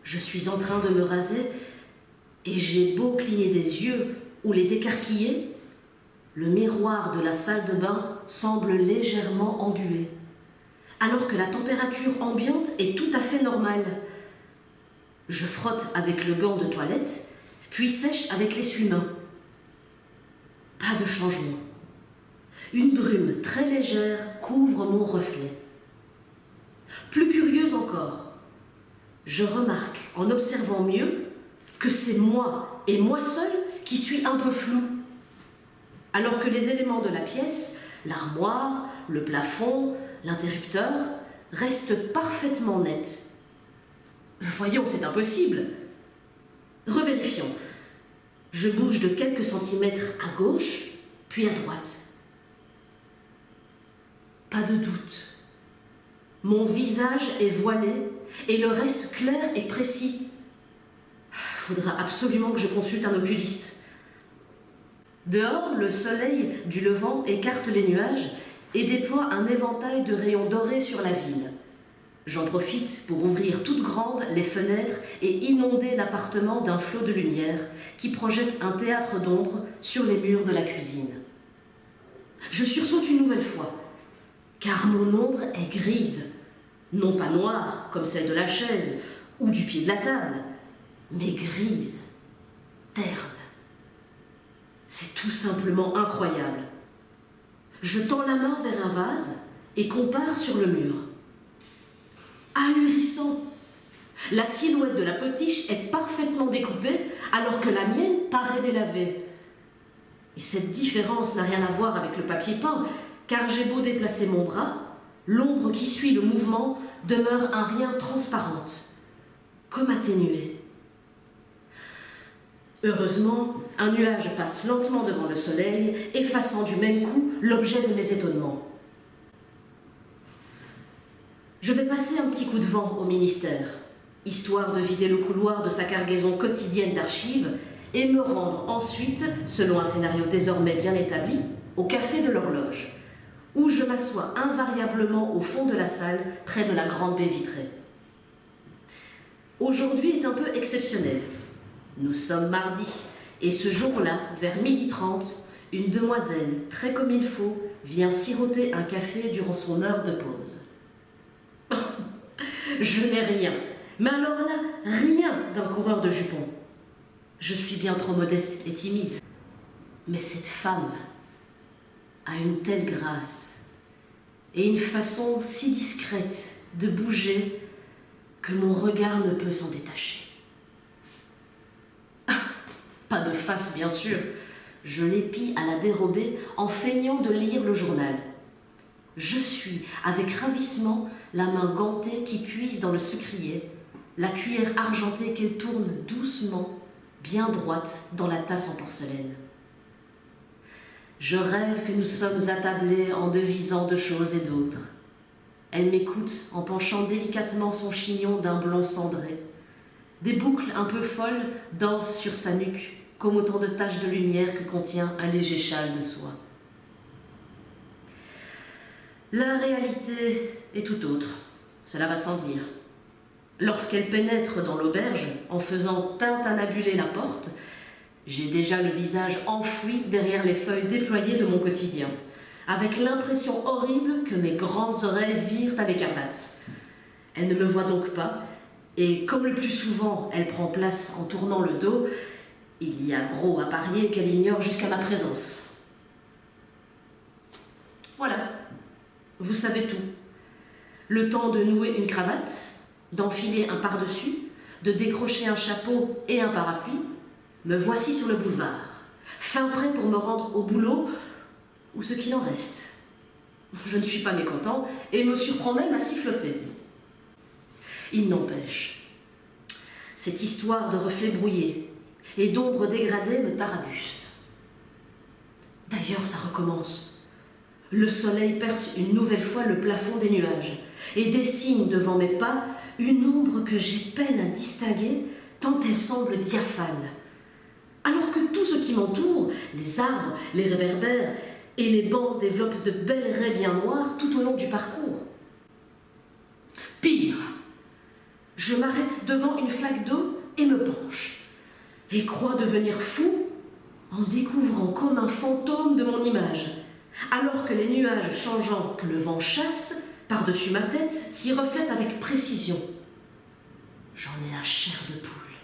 Je suis en train de me raser et j'ai beau cligner des yeux ou les écarquiller, le miroir de la salle de bain semble légèrement embué, alors que la température ambiante est tout à fait normale. Je frotte avec le gant de toilette, puis sèche avec l'essuie-main. Pas de changement. Une brume très légère couvre mon reflet. Plus curieuse encore, je remarque, en observant mieux, que c'est moi et moi seule qui suis un peu floue. Alors que les éléments de la pièce, l'armoire, le plafond, l'interrupteur, restent parfaitement nets. Voyons, c'est impossible. Revérifions. Je bouge de quelques centimètres à gauche, puis à droite. Pas de doute. Mon visage est voilé et le reste clair et précis. Faudra absolument que je consulte un oculiste. Dehors, le soleil du levant écarte les nuages et déploie un éventail de rayons dorés sur la ville. J'en profite pour ouvrir toutes grandes les fenêtres et inonder l'appartement d'un flot de lumière qui projette un théâtre d'ombre sur les murs de la cuisine. Je sursaute une nouvelle fois, car mon ombre est grise, non pas noire comme celle de la chaise ou du pied de la table, mais grise, terne. C'est tout simplement incroyable. Je tends la main vers un vase et compare sur le mur. Ahurissant! La silhouette de la potiche est parfaitement découpée alors que la mienne paraît délavée. Et cette différence n'a rien à voir avec le papier peint, car j'ai beau déplacer mon bras, l'ombre qui suit le mouvement demeure un rien transparente, comme atténuée. Heureusement, un nuage passe lentement devant le soleil, effaçant du même coup l'objet de mes étonnements. Je vais passer un petit coup de vent au ministère, histoire de vider le couloir de sa cargaison quotidienne d'archives et me rendre ensuite, selon un scénario désormais bien établi, au café de l'horloge, où je m'assois invariablement au fond de la salle, près de la grande baie vitrée. Aujourd'hui est un peu exceptionnel. Nous sommes mardi, et ce jour-là, vers 12h30, une demoiselle, très comme il faut, vient siroter un café durant son heure de pause. Je n'ai rien, mais alors là, rien d'un coureur de jupons. Je suis bien trop modeste et timide. Mais cette femme a une telle grâce et une façon si discrète de bouger que mon regard ne peut s'en détacher. Pas de face, bien sûr. Je l'épie à la dérobée en feignant de lire le journal. Je suis, avec ravissement, la main gantée qui puise dans le sucrier, la cuillère argentée qu'elle tourne doucement, bien droite, dans la tasse en porcelaine. Je rêve que nous sommes attablés en devisant de choses et d'autres. Elle m'écoute en penchant délicatement son chignon d'un blond cendré. Des boucles un peu folles dansent sur sa nuque, comme autant de taches de lumière que contient un léger châle de soie. La réalité est tout autre, cela va sans dire. Lorsqu'elle pénètre dans l'auberge, en faisant tintanabuler la porte, j'ai déjà le visage enfoui derrière les feuilles déployées de mon quotidien, avec l'impression horrible que mes grandes oreilles virent à l'écarlate. Elle ne me voit donc pas, et comme le plus souvent elle prend place en tournant le dos, il y a gros à parier qu'elle ignore jusqu'à ma présence. Voilà, vous savez tout. Le temps de nouer une cravate, d'enfiler un pardessus, de décrocher un chapeau et un parapluie, me voici sur le boulevard, fin prêt pour me rendre au boulot, ou ce qu'il en reste. Je ne suis pas mécontent et me surprends même à siffloter. Il n'empêche, cette histoire de reflets brouillés et d'ombres dégradées me tarabuste. D'ailleurs, ça recommence. Le soleil perce une nouvelle fois le plafond des nuages et dessine devant mes pas une ombre que j'ai peine à distinguer tant elle semble diaphane. Alors que tout ce qui m'entoure, les arbres, les réverbères et les bancs développent de belles raies bien noires tout au long du parcours. Pire, Je m'arrête devant une flaque d'eau et me penche, et crois devenir fou en découvrant comme un fantôme de mon image, alors que les nuages changeants que le vent chasse par-dessus ma tête s'y reflètent avec précision. J'en ai la chair de poule.